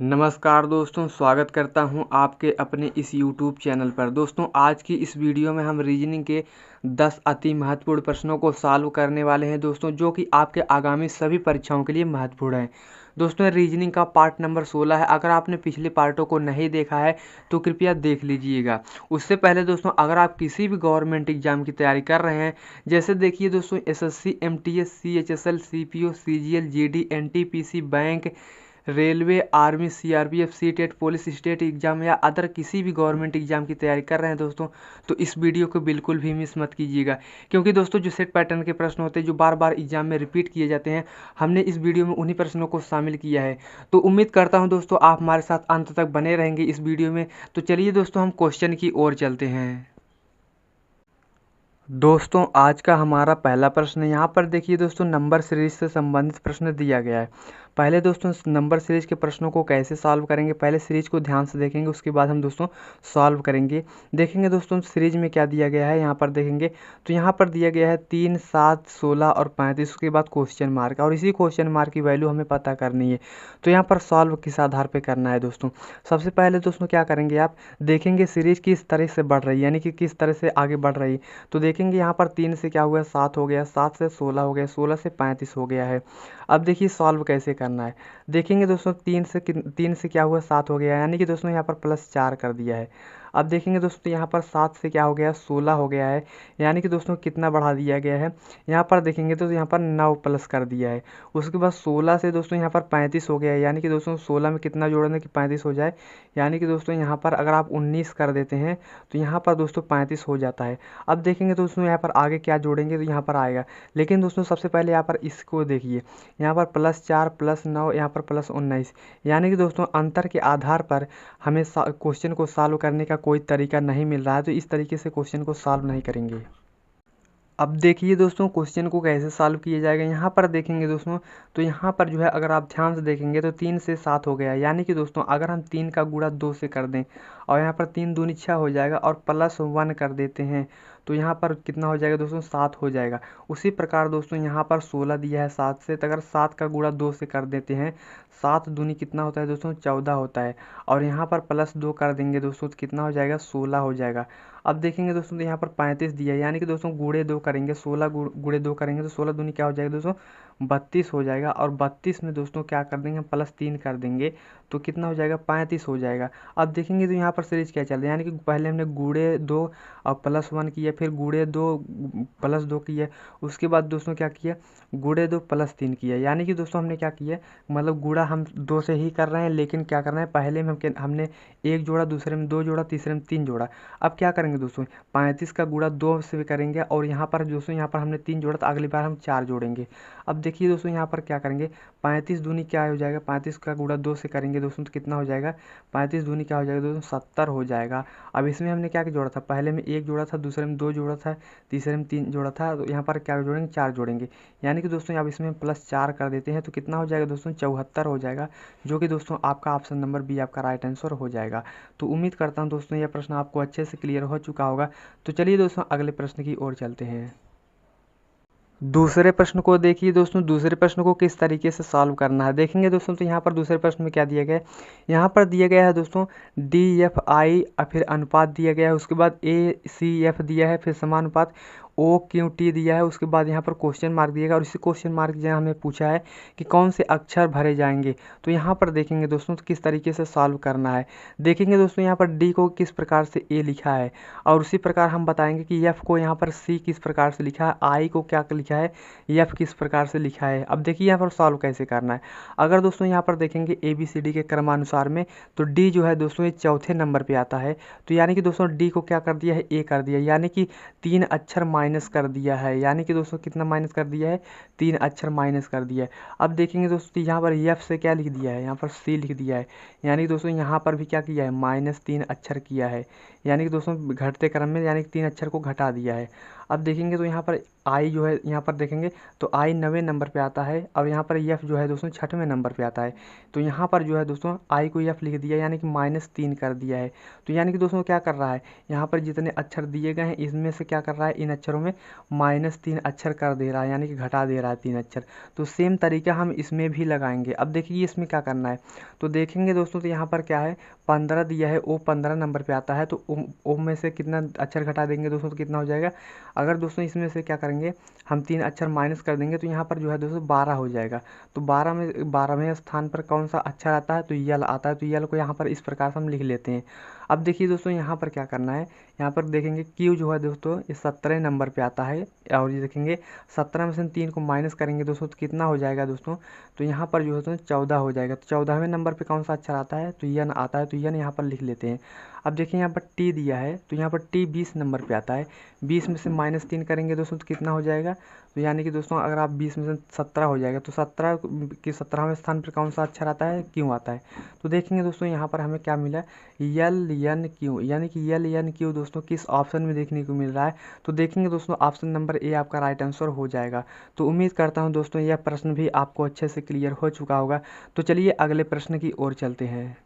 नमस्कार दोस्तों, स्वागत करता हूं आपके अपने इस YouTube चैनल पर। दोस्तों, आज की इस वीडियो में हम रीजनिंग के 10 अति महत्वपूर्ण प्रश्नों को सॉल्व करने वाले हैं दोस्तों, जो कि आपके आगामी सभी परीक्षाओं के लिए महत्वपूर्ण हैं। दोस्तों, रीजनिंग का पार्ट नंबर 16 है। अगर आपने पिछले पार्टों को नहीं देखा है तो कृपया देख लीजिएगा। उससे पहले दोस्तों, अगर आप किसी भी गवर्नमेंट एग्जाम की तैयारी कर रहे हैं, जैसे देखिए दोस्तों, SSC, MTS, CHSL, CPO, CGL, GD, NTPC, bank, railway, army, CRPF, CTET, police, state exam या अदर किसी भी गवर्नमेंट एग्जाम की तैयारी कर रहे हैं दोस्तों, तो इस वीडियो को बिल्कुल भी मिस मत कीजिएगा। क्योंकि दोस्तों, जो सेट पैटर्न के प्रश्न होते हैं जो बार बार एग्जाम में रिपीट किए जाते हैं, हमने इस वीडियो में उन्हीं प्रश्नों को शामिल किया है। तो उम्मीद करता हूं दोस्तों, आप हमारे साथ अंत तक बने रहेंगे इस वीडियो में। तो चलिए दोस्तों, हम क्वेश्चन की ओर चलते हैं। दोस्तों, आज का हमारा पहला प्रश्न यहाँ पर देखिए दोस्तों, नंबर सीरीज से संबंधित प्रश्न दिया गया है। पहले दोस्तों, नंबर सीरीज के प्रश्नों को कैसे सॉल्व करेंगे, पहले सीरीज को ध्यान से देखेंगे, उसके बाद हम दोस्तों सॉल्व करेंगे। देखेंगे दोस्तों, सीरीज में क्या दिया गया है, यहाँ पर देखेंगे तो यहाँ पर दिया गया है 3, 7, 16 और 35, उसके बाद क्वेश्चन मार्क, और इसी क्वेश्चन मार्क की वैल्यू हमें पता करनी है। तो यहाँ पर सॉल्व किस आधार पर करना है दोस्तों। सबसे पहले दोस्तों क्या करेंगे, आप देखेंगे सीरीज किस तरह से बढ़ रही है, यानी कि किस तरह से आगे बढ़ रही है। तो देखेंगे यहाँ पर 3 से क्या हुआ, 7 हो गया, 7 से 16 हो गया, 16 से 35 हो गया है। अब देखिए सॉल्व कैसे करना है। देखेंगे दोस्तों, 3 से क्या हुआ, 7 हो गया, यानी कि दोस्तों यहाँ पर +4 कर दिया है। अब देखेंगे दोस्तों, यहाँ पर 7 से क्या हो गया, 16 हो गया है, यानी कि दोस्तों कितना बढ़ा दिया गया है। यहाँ पर देखेंगे तो यहाँ पर 9 प्लस कर दिया है। उसके बाद 16 से दोस्तों यहाँ पर 35 हो गया है, यानी कि दोस्तों 16 में कितना जोड़ना कि 35 हो जाए, यानी कि दोस्तों यहाँ पर अगर आप 19 कर देते हैं तो यहाँ पर दोस्तों 35 हो जाता है। अब देखेंगे दोस्तों, यहाँ पर आगे क्या जोड़ेंगे तो यहाँ पर आएगा, लेकिन दोस्तों सबसे पहले यहाँ पर इसको देखिए, यहाँ पर +4 +9, यहाँ पर +19, यानी कि दोस्तों अंतर के आधार पर हमें क्वेश्चन को सॉल्व करने का कोई तरीका नहीं मिल रहा है, तो इस तरीके से क्वेश्चन को सॉल्व नहीं करेंगे। अब देखिए दोस्तों, क्वेश्चन को कैसे सॉल्व किया जाएगा। यहाँ पर देखेंगे दोस्तों, तो यहाँ पर जो है अगर आप ध्यान से देखेंगे तो 3 से 7 हो गया है, यानी कि दोस्तों अगर हम 3 का गुणा 2 से कर दें और यहाँ पर 3 दूनी 6 हो जाएगा और +1 कर देते हैं, तो यहाँ पर कितना हो जाएगा दोस्तों, 7 हो जाएगा। उसी प्रकार दोस्तों यहाँ पर 16 दिया है 7 से, तो अगर 7 का गुणा 2 से कर देते हैं, 7 दूनी कितना होता है दोस्तों, 14 होता है, और यहाँ पर +2 कर देंगे दोस्तों तो कितना हो जाएगा, 16 हो जाएगा। अब देखेंगे दोस्तों, तो यहाँ पर 35 दिया है, यानी कि दोस्तों गुणे 2 करेंगे, 16 गुणे 2 करेंगे तो 16 दूनी क्या हो जाएगा दोस्तों, 32 हो जाएगा, और 32 में दोस्तों क्या कर देंगे, हम +3 कर देंगे तो कितना हो जाएगा, 35 हो जाएगा। अब देखेंगे तो यहाँ पर सीरीज क्या चल रहा है, यानी कि पहले हमने गुणे 2 और +1 किया, फिर गुणे 2 +2 किया, उसके बाद दोस्तों क्या किया, गुणे 2 +3 किया, यानी कि दोस्तों हमने क्या किया, मतलब गुणा हम 2 से ही कर रहे हैं, लेकिन क्या करना है, पहले में हमने 1 जोड़ा, दूसरे में 2 जोड़ा, तीसरे में 3 जोड़ा। अब क्या करेंगे दोस्तों, 35 का गुणा 2 से करेंगे, और यहाँ पर दोस्तों यहाँ पर हमने 3 जोड़ा, तो अगली बार हम 4 जोड़ेंगे। अब देखिए दोस्तों, यहाँ पर क्या करेंगे, 35 दूनी क्या हो जाएगा, 35 का गुणा 2 से करेंगे दोस्तों तो कितना हो जाएगा, 35 दूनी क्या हो जाएगा दोस्तों, 70 हो जाएगा। अब इसमें हमने क्या जोड़ा था, पहले में 1 जोड़ा था, दूसरे में 2 जोड़ा था, तीसरे में 3 जोड़ा था, तो यहाँ पर क्या जोड़ेंगे, 4 जोड़ेंगे, यानी कि दोस्तों अब इसमें +4 कर देते हैं तो कितना हो जाएगा दोस्तों, 74 हो जाएगा, जो कि दोस्तों आपका ऑप्शन नंबर बी आपका राइट आंसर हो जाएगा। तो उम्मीद करता हूँ दोस्तों यह प्रश्न आपको अच्छे से क्लियर हो चुका होगा। तो चलिए दोस्तों, अगले प्रश्न की ओर चलते हैं। दूसरे प्रश्न को देखिए दोस्तों, दूसरे प्रश्न को किस तरीके से सॉल्व करना है। देखेंगे दोस्तों, तो यहाँ पर दूसरे प्रश्न में क्या दिया गया है, यहाँ पर दिया गया है दोस्तों DFI, फिर अनुपात दिया गया है, उसके बाद ACF दिया है, फिर समानुपात OQT दिया है, उसके बाद यहाँ पर क्वेश्चन मार्क दिया गया, और इसी क्वेश्चन मार्क जो हमें पूछा है कि कौन से अक्षर भरे जाएंगे। तो यहाँ पर देखेंगे दोस्तों तो किस तरीके से सॉल्व करना है। देखेंगे दोस्तों, यहाँ पर D को किस प्रकार से A लिखा है, और उसी प्रकार हम बताएंगे कि F को यहाँ पर C किस प्रकार से लिखा है, I को क्या लिखा है, F किस प्रकार से लिखा है। अब देखिए यहाँ पर सॉल्व कैसे करना है। अगर दोस्तों यहाँ पर देखेंगे ABCD के क्रमानुसार में, तो D जो है दोस्तों ये चौथे नंबर पे आता है, तो यानी कि दोस्तों D को क्या कर दिया है, A कर दिया, यानी कि 3 अक्षर माइनस कर दिया है, यानी कि दोस्तों कितना माइनस कर दिया है, 3 अक्षर माइनस कर दिया है। अब देखेंगे दोस्तों, यहाँ पर F से क्या लिख दिया है, यहाँ पर C लिख दिया है, यानी कि दोस्तों यहाँ पर भी क्या किया है, -3 अक्षर किया है, यानी कि दोस्तों घटते क्रम में, यानी कि 3 अक्षर को घटा दिया है। अब देखेंगे तो यहाँ पर आई जो है यहाँ पर देखेंगे तो आई 9वें नंबर पे आता है और यहाँ पर एफ जो है दोस्तों 6वें नंबर पे आता है। तो यहाँ पर जो है दोस्तों आई को एफ लिख दिया यानी कि -3 कर दिया है। तो यानी कि दोस्तों क्या कर रहा है, यहाँ पर जितने अक्षर दिए गए हैं इसमें से क्या कर रहा है, इन अक्षरों में -3 अक्षर कर दे रहा है यानी कि घटा दे रहा है 3 अक्षर। तो सेम तरीका हम इसमें भी लगाएंगे। अब देखिए इसमें क्या करना है, तो देखेंगे दोस्तों तो यहाँ पर क्या है 15 दिया है, ओ 15 नंबर पे आता है। तो ओ में से कितना अक्षर घटा देंगे दोस्तों तो कितना हो जाएगा। अगर दोस्तों इसमें से क्या करेंगे हम 3 अक्षर माइनस कर देंगे तो यहाँ पर जो है दोस्तों 12 हो जाएगा। तो 12वें स्थान पर कौन सा अक्षर आता है, तो यल आता है। तो यल को यहाँ पर इस प्रकार से हम लिख लेते हैं। अब देखिए दोस्तों यहाँ पर क्या करना है, यहाँ पर देखेंगे क्यू जो है दोस्तों ये 17 नंबर पे आता है। और ये देखेंगे 17 में से 3 को माइनस करेंगे दोस्तों तो कितना हो जाएगा दोस्तों, तो यहाँ पर जो है दोस्तों 14 हो जाएगा। तो 14वें नंबर पे कौन सा अक्षर आता है, तो यन आता है। तो यन यहाँ पर लिख लेते हैं। अब देखिए यहाँ पर टी दिया है, तो यहाँ पर टी 20 नंबर पे आता है। 20 में से -3 करेंगे दोस्तों तो कितना हो जाएगा, तो यानी कि दोस्तों अगर आप 20 में से 17 हो जाएगा तो 17 के 17वें स्थान पर कौन सा अक्षर आता है, क्यों आता है। तो देखेंगे दोस्तों यहाँ पर हमें क्या मिला, यल यन क्यू, यानी कि यल यन क्यू दोस्तों किस ऑप्शन में देखने को मिल रहा है। तो देखेंगे दोस्तों ऑप्शन नंबर ए आपका राइट आंसर हो जाएगा। तो उम्मीद करता हूँ दोस्तों यह प्रश्न भी आपको अच्छे से क्लियर हो चुका होगा। तो चलिए अगले प्रश्न की ओर चलते हैं।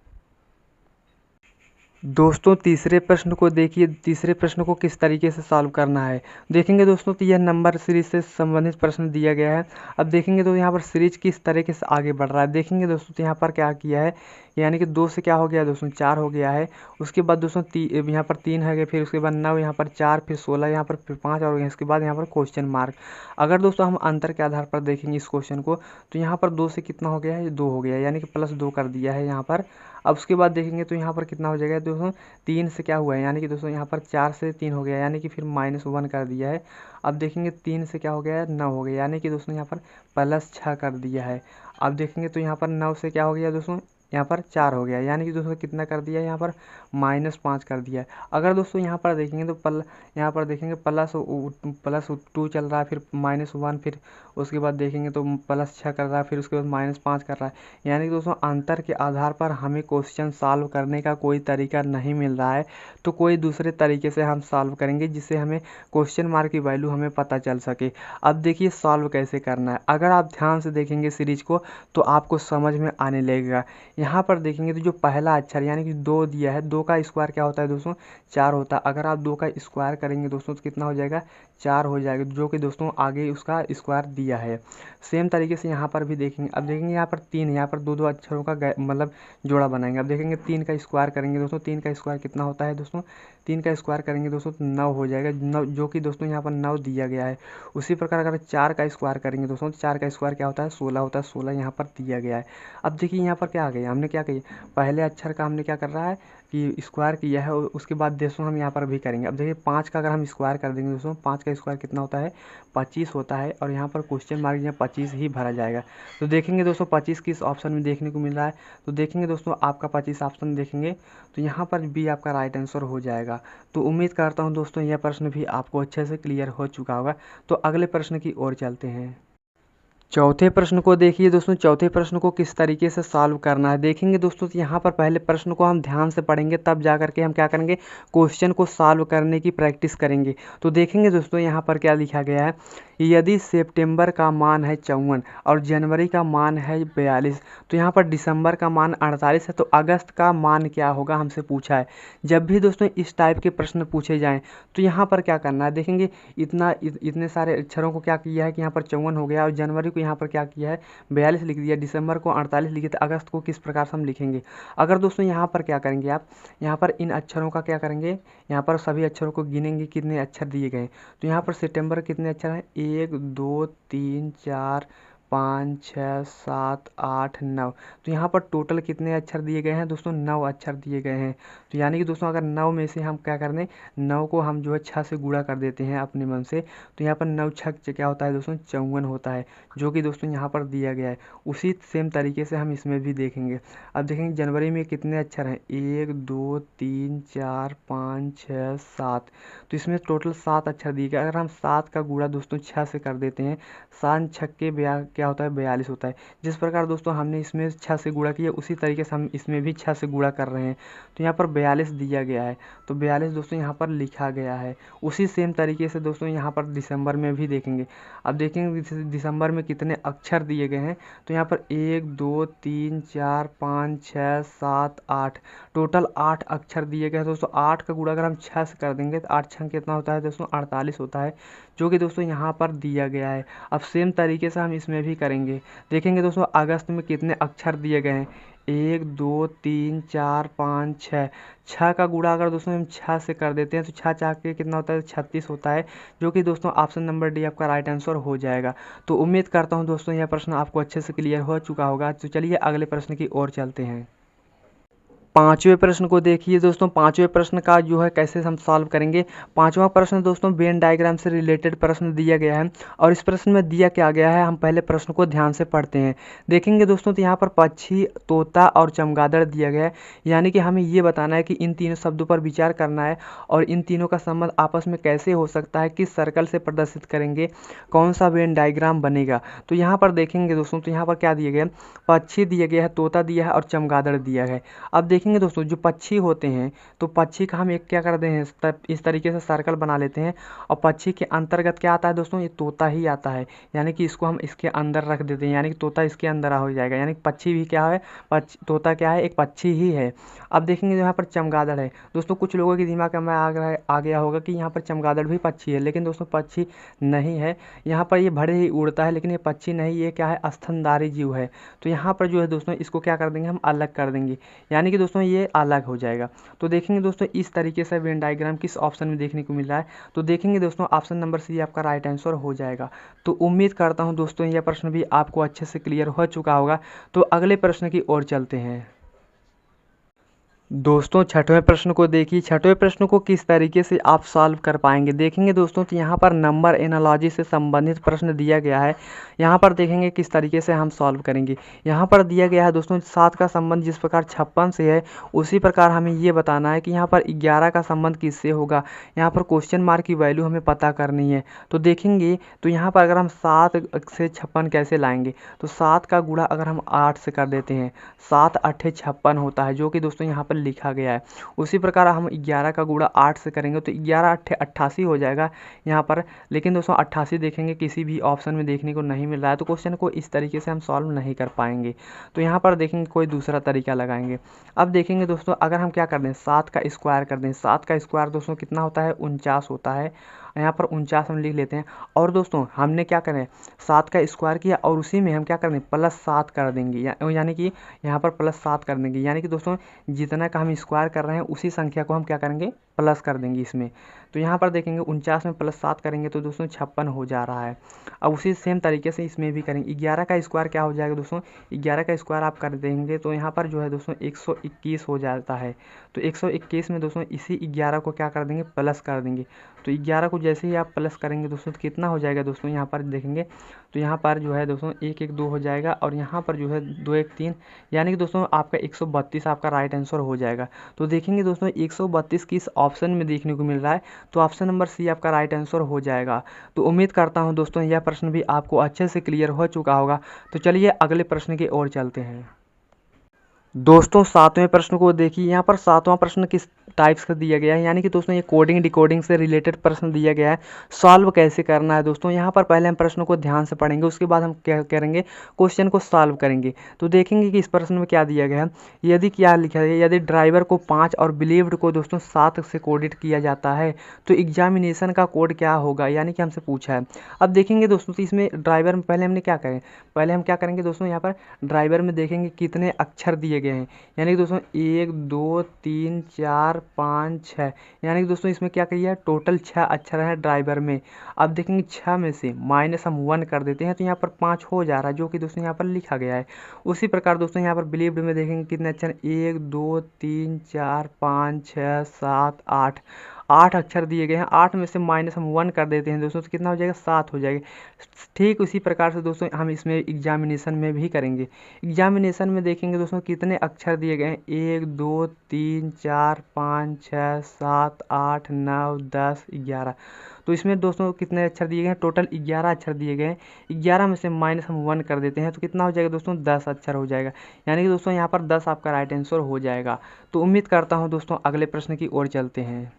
दोस्तों तीसरे प्रश्न को देखिए, तीसरे प्रश्न को किस तरीके से सॉल्व करना है। देखेंगे दोस्तों तो यह नंबर सीरीज से संबंधित प्रश्न दिया गया है। अब देखेंगे तो यहाँ पर सीरीज किस तरीके से आगे बढ़ रहा है। देखेंगे दोस्तों तो यहाँ पर क्या किया है, यानी कि 2 से क्या हो गया दोस्तों 4 हो गया है। उसके बाद दोस्तों यहाँ पर 3 है गया, फिर उसके बाद 9, यहाँ पर 4, फिर 16, यहाँ पर फिर 5 और हो गया। इसके बाद यहाँ पर क्वेश्चन मार्क। अगर दोस्तों हम अंतर के आधार पर देखेंगे इस क्वेश्चन को, तो यहाँ पर 2 से कितना हो गया है, 2 हो गया, यानी कि +2 कर दिया है यहाँ पर। अब उसके बाद देखेंगे तो यहाँ पर कितना हो जाएगा दोस्तों, 3 से क्या हुआ है, यानी कि दोस्तों यहाँ पर 4 से 3 हो गया, यानी कि फिर -1 कर दिया है। अब देखेंगे 3 से क्या हो गया है, 9 हो गया, यानी कि दोस्तों यहाँ पर +6 कर दिया है। अब देखेंगे तो यहाँ पर 9 से क्या हो गया दोस्तों, यहाँ पर 4 हो गया, यानी कि दोस्तों कितना कर दिया है, यहाँ पर -5 कर दिया है। अगर दोस्तों यहाँ पर देखेंगे तो यहाँ पर देखेंगे +2 चल रहा है, फिर -1, फिर उसके बाद देखेंगे तो +6 कर रहा है, फिर उसके बाद -5 कर रहा है। यानी कि दोस्तों अंतर के आधार पर हमें क्वेश्चन सॉल्व करने का कोई तरीका नहीं मिल रहा है। तो कोई दूसरे तरीके से हम सॉल्व करेंगे जिससे हमें क्वेश्चन मार्क की वैल्यू हमें पता चल सके। अब देखिए सॉल्व कैसे करना है। अगर आप ध्यान से देखेंगे सीरीज को तो आपको समझ में आने लगेगा। यहाँ पर देखेंगे तो जो पहला अक्षर यानी कि 2 दिया है, 2 का स्क्वायर क्या होता है दोस्तों, 4 होता है। अगर आप 2 का स्क्वायर करेंगे दोस्तों तो कितना हो जाएगा, 4 हो जाएगा, जो कि दोस्तों आगे उसका स्क्वायर दिया है। सेम तरीके से यहाँ पर भी देखेंगे। अब देखेंगे यहाँ पर 3 है, यहाँ पर 2 अक्षरों का मतलब जोड़ा बनाएंगे। अब देखेंगे 3 का स्क्वायर करेंगे दोस्तों, 3 का स्क्वायर कितना होता है दोस्तों, 3 का स्क्वायर करेंगे दोस्तों तो 9 हो जाएगा, 9 जो कि दोस्तों यहाँ पर 9 दिया गया है। उसी प्रकार अगर 4 का स्क्वायर करेंगे दोस्तों तो 4 का स्क्वायर क्या होता है, 16 होता है, 16 यहाँ पर दिया गया है। अब देखिए यहाँ पर क्या आ गया, हमने क्या किया, पहले अक्षर का हमने क्या कर रहा है कि स्क्वायर किया है, और उसके बाद दोस्तों हम यहाँ पर भी करेंगे। अब देखिए 5 का अगर हम स्क्वायर कर देंगे दोस्तों, 5 का स्क्वायर कितना होता है, 25 होता है, और यहाँ पर क्वेश्चन मार्क यहाँ 25 ही भरा जाएगा। तो देखेंगे दोस्तों 25 किस ऑप्शन में देखने को मिल रहा है। तो देखेंगे दोस्तों आपका 25 ऑप्शन देखेंगे तो यहाँ पर भी आपका राइट आंसर हो जाएगा। तो उम्मीद करता हूँ दोस्तों यह प्रश्न भी आपको अच्छे से क्लियर हो चुका होगा। तो अगले प्रश्न की ओर चलते हैं। चौथे प्रश्न को देखिए दोस्तों, चौथे प्रश्न को किस तरीके से सॉल्व करना है। देखेंगे दोस्तों यहाँ पर पहले प्रश्न को हम ध्यान से पढ़ेंगे, तब जा करके हम क्या करेंगे, क्वेश्चन को सॉल्व करने की प्रैक्टिस करेंगे। तो देखेंगे दोस्तों यहाँ पर क्या लिखा गया है, यदि सितंबर का मान है 54 और जनवरी का मान है 42, तो यहाँ पर दिसंबर का मान 48 है, तो अगस्त का मान क्या होगा हमसे पूछा है। जब भी दोस्तों इस टाइप के प्रश्न पूछे जाएँ तो यहाँ पर क्या करना है, देखेंगे इतने सारे अक्षरों को क्या किया है कि यहाँ पर 54 हो गया, और जनवरी को यहाँ पर क्या किया है 42 लिख दिया, दिसंबर को 48 लिखे, तो अगस्त को किस प्रकार से हम लिखेंगे। अगर दोस्तों यहाँ पर क्या करेंगे, आप यहाँ पर इन अक्षरों का क्या करेंगे, यहाँ पर सभी अक्षरों को गिनेंगे कितने अक्षर दिए गए। तो यहाँ पर सितंबर कितने अक्षर हैं, 1 2 3 4 5 6 7 8 9। तो यहाँ पर टोटल कितने अक्षर दिए गए हैं दोस्तों, 9 अक्षर दिए गए हैं। तो यानी कि दोस्तों अगर 9 में से हम क्या कर दें, 9 को हम जो है 6 से गुणा कर देते हैं अपने मन से, तो यहाँ पर 9 6 क्या होता है दोस्तों, 54 होता है, जो कि दोस्तों यहाँ पर दिया गया है। उसी सेम तरीके से हम इसमें भी देखेंगे। अब देखेंगे जनवरी में कितने अक्षर हैं, 1 2 3 4 5 6 7। तो इसमें टोटल 7 अक्षर दिए गए। अगर हम 7 का गुणा दोस्तों 6 से कर देते हैं, 7 छक्के क्या होता है 42 होता है। जिस प्रकार दोस्तों हमने इसमें 6 से गुणा किया उसी तरीके से हम इसमें भी 6 से गुणा कर रहे हैं। तो यहाँ पर 42 दिया गया है, तो 42 दोस्तों यहाँ पर लिखा गया है। उसी सेम तरीके से दोस्तों यहाँ पर दिसंबर में भी देखेंगे। अब देखेंगे दिसंबर में कितने अक्षर दिए गए हैं, तो यहाँ पर 1 2 3 4 5 6 7 8 टोटल 8 अक्षर दिए गए हैं दोस्तों। 8 का गुणा अगर हम 6 से कर देंगे तो 8 6 कितना होता है दोस्तों 48 होता है, जो कि दोस्तों यहाँ पर दिया गया है। अब सेम तरीके से हम इसमें भी करेंगे। देखेंगे दोस्तों अगस्त में कितने अक्षर दिए गए हैं, 1 2 3 4 5 6 6 का गुणा अगर दोस्तों हम 6 से कर देते हैं तो 6 6 के कितना होता है 36 होता है, जो कि दोस्तों ऑप्शन नंबर डी आपका राइट आंसर हो जाएगा। तो उम्मीद करता हूँ दोस्तों यह प्रश्न आपको अच्छे से क्लियर हो चुका होगा। तो चलिए अगले प्रश्न की ओर चलते हैं। पांचवें प्रश्न को देखिए दोस्तों। पांचवें प्रश्न का जो है कैसे हम सॉल्व करेंगे। पांचवा प्रश्न दोस्तों वेन डायग्राम से रिलेटेड प्रश्न दिया गया है, और इस प्रश्न में दिया क्या गया है हम पहले प्रश्न को ध्यान से पढ़ते हैं। देखेंगे दोस्तों तो यहाँ पर पक्षी, तोता और चमगादड़ दिया गया है, यानी कि हमें ये बताना है कि इन तीनों शब्दों पर विचार करना है और इन तीनों का संबंध आपस में कैसे हो सकता है, किस सर्कल से प्रदर्शित करेंगे, कौन सा वेन डायग्राम बनेगा। तो यहाँ पर देखेंगे दोस्तों तो यहाँ पर क्या दिया गया है, पक्षी दिया गया है, तोता दिया है और चमगादड़ दिया है। अब देखेंगे दोस्तों जो पक्षी होते हैं तो पक्षी का हम एक क्या करते हैं इस तरीके से सर्कल बना लेते हैं, और पक्षी के अंतर्गत क्या आता है दोस्तों, ये तोता ही आता है, यानी कि इसको हम इसके अंदर रख देते हैं, यानी कि तोता इसके अंदर हो जाएगा, यानी कि पक्षी भी क्या है, तोता क्या है, एक पक्षी ही है। अब देखेंगे यहाँ पर चमगादड़ है दोस्तों, कुछ लोगों के दिमाग में आ गया होगा कि यहाँ पर चमगादड़ भी पक्षी है, लेकिन दोस्तों पक्षी नहीं है। यहाँ पर ये भले ही उड़ता है लेकिन ये पक्षी नहीं, ये क्या है स्तनधारी जीव है। तो यहाँ पर जो है दोस्तों इसको क्या कर देंगे हम अलग कर देंगे, यानी कि दोस्तों ये अलग हो जाएगा। तो देखेंगे दोस्तों इस तरीके से वेन डायग्राम किस ऑप्शन में देखने को मिल रहा है, तो देखेंगे दोस्तों ऑप्शन नंबर सी आपका राइट आंसर हो जाएगा। तो उम्मीद करता हूं दोस्तों यह प्रश्न भी आपको अच्छे से क्लियर हो चुका होगा। तो अगले प्रश्न की ओर चलते हैं। दोस्तों छठवें प्रश्न को देखिए। छठवें प्रश्न को किस तरीके से आप सॉल्व कर पाएंगे। देखेंगे दोस्तों तो यहाँ पर नंबर एनालॉजी से संबंधित प्रश्न दिया गया है। यहाँ पर देखेंगे किस तरीके से हम सॉल्व करेंगे। यहाँ पर दिया गया है दोस्तों 7 का संबंध जिस प्रकार 56 से है, उसी प्रकार हमें ये बताना है कि यहाँ पर 11 का संबंध किससे होगा। यहाँ पर क्वेश्चन मार्क की वैल्यू हमें पता करनी है। तो देखेंगे तो यहाँ पर अगर हम 7 से 56 कैसे लाएंगे, तो 7 का गुणा अगर हम 8 से कर देते हैं, 7 8 56 होता है, जो कि दोस्तों यहाँ पर लिखा गया है। उसी प्रकार हम 11 का गुणा 8 से करेंगे तो 11 8 88 हो जाएगा यहाँ पर। लेकिन दोस्तों 88 देखेंगे किसी भी ऑप्शन में देखने को नहीं मिल रहा है, तो क्वेश्चन को इस तरीके से हम सॉल्व नहीं कर पाएंगे। तो यहाँ पर देखेंगे कोई दूसरा तरीका लगाएंगे। अब देखेंगे दोस्तों अगर हम क्या कर दें 7 का स्क्वायर कर दें, 7 का स्क्वायर दोस्तों कितना होता है 49 होता है। यहाँ पर 49 हम लिख लेते हैं। और दोस्तों हमने क्या करें 7 का स्क्वायर किया और उसी में हम क्या कर दें +7 कर देंगे, यानी कि यहाँ पर +7 कर देंगे, यानी कि दोस्तों जितना का हम स्क्वायर कर रहे हैं उसी संख्या को हम क्या करेंगे प्लस कर देंगे इसमें। तो यहाँ पर देखेंगे 49 में +7 करेंगे तो दोस्तों 56 हो जा रहा है। अब उसी सेम तरीके से इसमें भी करेंगे। 11 का स्क्वायर क्या हो जाएगा दोस्तों, 11 का स्क्वायर आप कर देंगे तो यहाँ पर जो है दोस्तों 121 हो जाता है। तो 121 में दोस्तों इसी 11 को क्या कर देंगे प्लस कर देंगे। तो 11 को जैसे ही आप प्लस करेंगे दोस्तों तो कितना हो जाएगा दोस्तों, यहाँ पर देखेंगे तो यहाँ पर जो है दोस्तों 1 1 2 हो जाएगा, और यहाँ पर जो है 2 1 3, यानी कि दोस्तों आपका 132 आपका राइट आंसर हो जाएगा। तो देखेंगे दोस्तों 132 किस ऑप्शन में देखने को मिल रहा है, तो ऑप्शन नंबर सी आपका राइट आंसर हो जाएगा। तो उम्मीद करता हूँ दोस्तों यह प्रश्न भी आपको अच्छे से क्लियर हो चुका होगा। तो चलिए अगले प्रश्न की ओर चलते हैं। दोस्तों 7वें प्रश्न को देखिए। यहाँ पर 7वां प्रश्न किस टाइप्स का दिया गया है, यानी कि दोस्तों ये कोडिंग डिकोडिंग से रिलेटेड प्रश्न दिया गया है। सॉल्व कैसे करना है दोस्तों, यहाँ पर पहले हम प्रश्न को ध्यान से पढ़ेंगे, उसके बाद हम क्या करेंगे क्वेश्चन को सॉल्व करेंगे। तो देखेंगे कि इस प्रश्न में क्या दिया गया है। यदि क्या लिखा है, यदि ड्राइवर को 5 और बिलीव्ड को दोस्तों 7 से कोडिट किया जाता है तो एग्जामिनेशन का कोड क्या होगा, यानी कि हमसे पूछा है। अब देखेंगे दोस्तों तो इसमें ड्राइवर में पहले हमने क्या करें, पहले हम क्या करेंगे दोस्तों यहाँ पर ड्राइवर में देखेंगे कितने अक्षर दिए गए हैं, यानी कि दोस्तों 1 2 3 4 5 6, यानी कि दोस्तों इसमें क्या किया है टोटल 6 अक्षर है ड्राइवर में। अब देखेंगे 6 में से माइनस हम 1 कर देते हैं तो यहाँ पर 5 हो जा रहा है, जो कि दोस्तों यहाँ पर लिखा गया है। उसी प्रकार दोस्तों यहाँ पर बिलीव्ड में देखेंगे कितने अक्षर 1 2 3 4 5 6 7 8। 8 अक्षर दिए गए हैं, 8 में से माइनस हम 1 कर देते हैं दोस्तों, तो कितना हो जाएगा 7 हो जाएगा। ठीक उसी प्रकार से दोस्तों हम इसमें एग्जामिनेशन में भी करेंगे। एग्जामिनेशन में देखेंगे दोस्तों कितने अक्षर दिए गए हैं, 1 2 3 4 5 6 7 8 9 10 11। तो इसमें दोस्तों कितने अक्षर दिए गए हैं, टोटल 11 अक्षर दिए गए हैं। 11 में से माइनस हम 1 कर देते हैं तो कितना हो जाएगा दोस्तों 10 अक्षर हो जाएगा। यानी कि दोस्तों यहाँ पर 10 आपका राइट आंसर हो जाएगा। तो उम्मीद करता हूँ दोस्तों अगले प्रश्न की ओर चलते हैं।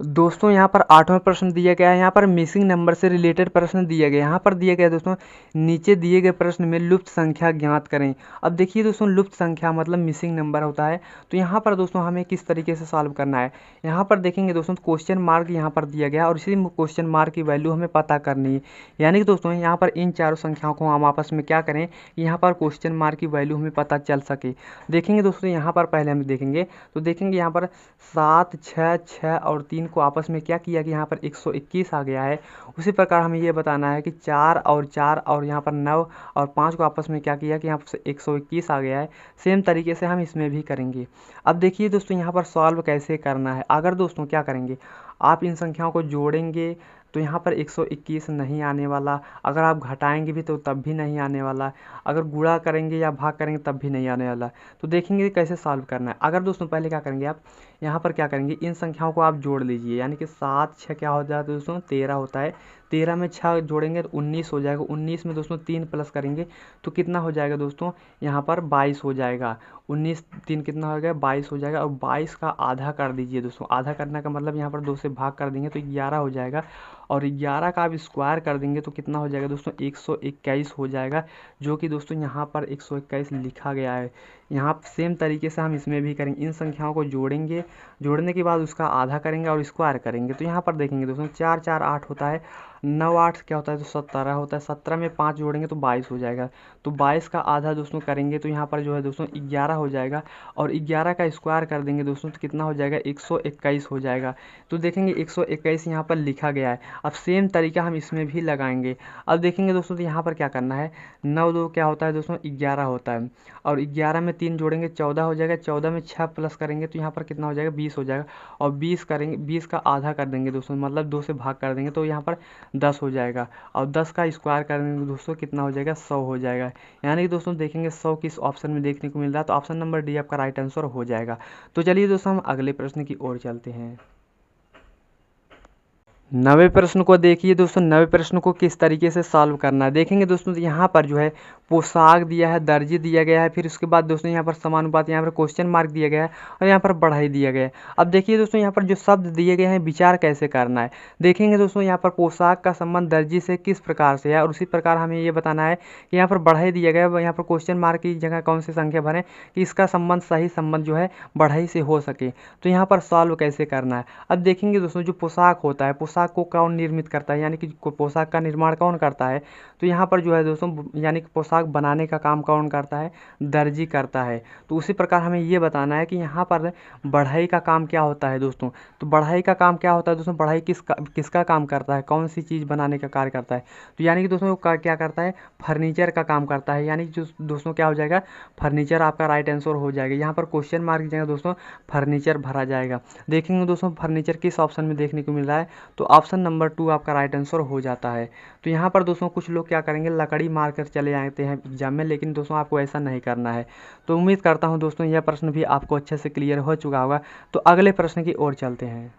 दोस्तों यहाँ पर 8वां प्रश्न दिया गया है, यहाँ पर मिसिंग नंबर से रिलेटेड प्रश्न दिया गया है। यहाँ पर दिया गया है दोस्तों, नीचे दिए गए प्रश्न में लुप्त संख्या ज्ञात करें। अब देखिए दोस्तों, लुप्त संख्या मतलब मिसिंग नंबर होता है। तो यहाँ पर दोस्तों हमें किस तरीके से सॉल्व करना है, यहाँ पर देखेंगे दोस्तों क्वेश्चन मार्क यहाँ पर दिया गया और इसी क्वेश्चन मार्क की वैल्यू हमें पता करनी है। यानी कि दोस्तों यहाँ पर इन चारों संख्याओं को हम आपस में क्या करें, यहाँ पर क्वेश्चन मार्क की वैल्यू हमें पता चल सके। देखेंगे दोस्तों यहाँ पर पहले हम देखेंगे, तो देखेंगे यहाँ पर 7 6 6 और 3 को आपस में क्या किया कि यहाँ पर 121 आ गया है। उसी प्रकार हमें ये बताना है कि 4 और यहाँ पर 9 और 5 को आपस में क्या किया कि यहाँ पर 121 आ गया है। सेम तरीके से हम इसमें भी करेंगे। अब देखिए दोस्तों यहाँ पर सॉल्व कैसे करना है। अगर दोस्तों क्या करेंगे, आप इन संख्याओं को जोड़ेंगे तो यहाँ पर 121 नहीं आने वाला, अगर आप घटाएंगे भी तो तब भी नहीं आने वाला, अगर गुणा करेंगे या भाग करेंगे तब भी नहीं आने वाला। तो देखेंगे कैसे सॉल्व करना है। अगर दोस्तों पहले क्या करेंगे, आप यहाँ पर क्या करेंगे, इन संख्याओं को आप जोड़ लीजिए। यानी कि 7 6 क्या हो जाता है दोस्तों 13 होता है। 13 में 6 जोड़ेंगे तो 19 हो जाएगा। 19 में दोस्तों 3 प्लस करेंगे तो कितना हो जाएगा दोस्तों, यहाँ पर 22 हो जाएगा। 19 3 कितना हो गया 22 हो जाएगा। और 22 का आधा कर दीजिए दोस्तों, आधा करने का मतलब यहाँ पर 2 से भाग कर देंगे तो 11 हो जाएगा। और 11 का आप स्क्वायर कर देंगे तो कितना हो जाएगा दोस्तों 121 हो जाएगा, जो कि दोस्तों यहाँ पर 121 लिखा गया है। यहाँ सेम तरीके से हम इसमें भी करेंगे, इन संख्याओं को जोड़ेंगे, जोड़ने के बाद उसका आधा करेंगे और स्क्वायर करेंगे। तो यहाँ पर देखेंगे दोस्तों 4 4 8 होता है, 9 8 क्या होता है तो 17 होता है। 17 में 5 जोड़ेंगे तो 22 हो जाएगा। तो 22 का आधा दोस्तों करेंगे तो यहाँ पर जो है दोस्तों 11 हो जाएगा। और 11 का स्क्वायर कर देंगे दोस्तों तो कितना हो जाएगा 121 हो जाएगा। तो देखेंगे 121 यहाँ पर लिखा गया है। अब सेम तरीका हम इसमें भी लगाएंगे। अब देखेंगे दोस्तों तो यहाँ पर क्या करना है, 9 2 क्या होता है दोस्तों 11 होता है। और 11 में 3 जोड़ेंगे 14 हो जाएगा। 14 में 6 प्लस करेंगे तो यहाँ पर कितना हो जाएगा 20 हो जाएगा। और 20 करेंगे, 20 का आधा कर देंगे दोस्तों, मतलब 2 से भाग कर देंगे तो यहाँ पर 10 हो जाएगा। और 10 का स्क्वायर करेंगे दोस्तों कितना हो जाएगा 100 हो जाएगा। यानी कि दोस्तों देखेंगे 100 किस ऑप्शन में देखने को मिल रहा है, तो ऑप्शन नंबर डी आपका राइट आंसर हो जाएगा। तो चलिए दोस्तों हम अगले प्रश्न की ओर चलते हैं। 90वें प्रश्न को देखिए दोस्तों, 90वें प्रश्न को किस तरीके से सॉल्व करना है। देखेंगे दोस्तों तो यहाँ पर जो है पोशाक दिया है, दर्जी दिया गया है, फिर उसके बाद दोस्तों यहाँ पर समानुपात, यहाँ पर क्वेश्चन मार्क दिया गया है और यहाँ पर बढ़ाई दिया गया है। अब देखिए दोस्तों यहाँ पर जो शब्द दिए गए हैं विचार कैसे करना है। देखेंगे दोस्तों यहाँ पर पोशाक का संबंध दर्जी से किस प्रकार से है, और उसी प्रकार हमें ये बताना है कि यहाँ पर बढ़ाई दिया गया है, यहाँ पर क्वेश्चन मार्क की जगह कौन सी संख्या भरें कि इसका संबंध सही संबंध जो है बढ़ाई से हो सके। तो यहाँ पर सॉल्व कैसे करना है। अब देखेंगे दोस्तों जो पोशाक होता है, पोशाक को कौन निर्मित करता है, यानी कि पोशाक का निर्माण कौन करता है। तो यहाँ पर जो है दोस्तों यानी कि पोशाक बनाने का काम कौन करता है, दर्जी करता है। तो उसी प्रकार हमें ये बताना है कि यहाँ पर बढ़ाई का काम क्या होता है दोस्तों। तो बढ़ाई का काम क्या होता है दोस्तों, बढ़ाई किसका काम करता है, कौन सी चीज़ बनाने का कार्य करता है। तो यानी कि दोस्तों क्या करता है, फर्नीचर का काम करता है। यानी कि जो दोस्तों क्या हो जाएगा, फर्नीचर आपका राइट आंसर हो जाएगा। यहाँ पर क्वेश्चन मार्क की जगह दोस्तों फर्नीचर भरा जाएगा। देखेंगे दोस्तों फर्नीचर किस ऑप्शन में देखने को मिल रहा है, तो ऑप्शन नंबर 2 आपका राइट आंसर हो जाता है। तो यहाँ पर दोस्तों कुछ लोग क्या करेंगे, लकड़ी मार कर चले जाते हैं एग्जाम में, लेकिन दोस्तों आपको ऐसा नहीं करना है। तो उम्मीद करता हूँ दोस्तों यह प्रश्न भी आपको अच्छे से क्लियर हो चुका होगा। तो अगले प्रश्न की ओर चलते हैं।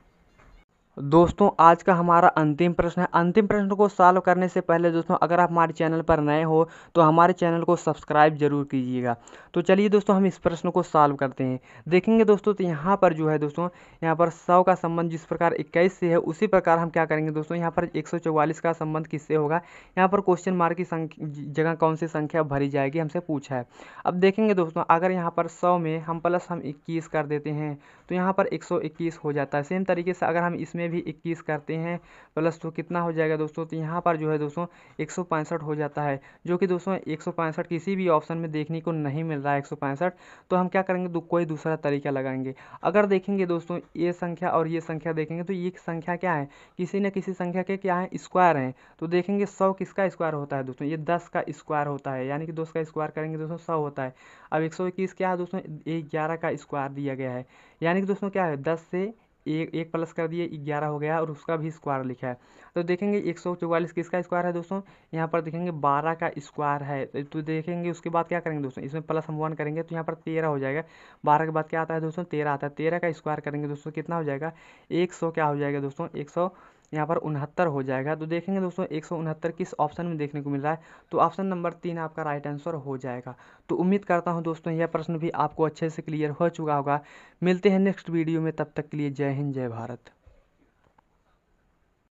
दोस्तों आज का हमारा अंतिम प्रश्न है। अंतिम प्रश्न को सॉल्व करने से पहले दोस्तों अगर आप हमारे चैनल पर नए हो तो हमारे चैनल को सब्सक्राइब जरूर कीजिएगा। तो चलिए दोस्तों हम इस प्रश्न को सॉल्व करते हैं। देखेंगे दोस्तों तो यहाँ पर जो है दोस्तों, यहाँ पर 100 का संबंध जिस प्रकार 21 से है, उसी प्रकार हम क्या करेंगे दोस्तों, यहाँ पर 144 का संबंध किससे होगा। यहाँ पर क्वेश्चन मार्क की जगह कौन सी संख्या भरी जाएगी हमसे पूछा है। अब देखेंगे दोस्तों अगर यहाँ पर 100 में हम प्लस 21 कर देते हैं तो यहाँ पर 121 हो जाता है। सेम तरीके से अगर हम इसमें भी 21 करते हैं प्लस तो कितना हो जाएगा दोस्तों, तो यहाँ पर जो है दोस्तों 165 हो जाता है, जो कि दोस्तों 165 किसी भी ऑप्शन में देखने को नहीं मिल रहा है 165। तो हम क्या करेंगे, कोई दूसरा तरीका लगाएंगे। अगर देखेंगे दोस्तों ये संख्या और ये संख्या देखेंगे तो ये संख्या क्या है, किसी न किसी संख्या के क्या है स्क्वायर हैं। तो देखेंगे 100 किसका स्क्वायर होता है दोस्तों, ये 10 का स्क्वायर होता है। यानी कि 10 का स्क्वायर करेंगे दोस्तों 100 होता है। अब 121 क्या है दोस्तों, 11 का स्क्वायर दिया गया है। यानी कि दोस्तों क्या है 10 से एक प्लस कर दिए 11 हो गया और उसका भी स्क्वायर लिखा है। तो देखेंगे 144 किसका स्क्वायर है दोस्तों, यहाँ पर देखेंगे 12 का स्क्वायर है। तो देखेंगे उसके बाद क्या करेंगे दोस्तों, इसमें प्लस हम 1 करेंगे तो यहाँ पर 13 हो जाएगा। 12 के बाद क्या आता है दोस्तों, 13 आता है। 13 का स्क्वायर करेंगे दोस्तों कितना हो जाएगा, 100 क्या हो जाएगा दोस्तों, 100 यहाँ पर 69 हो जाएगा। तो देखेंगे दोस्तों 169 किस ऑप्शन में देखने को मिल रहा है, तो ऑप्शन नंबर 3 आपका राइट आंसर हो जाएगा। तो उम्मीद करता हूँ दोस्तों यह प्रश्न भी आपको अच्छे से क्लियर हो चुका होगा। मिलते हैं नेक्स्ट वीडियो में, तब तक के लिए जय हिंद जय भारत।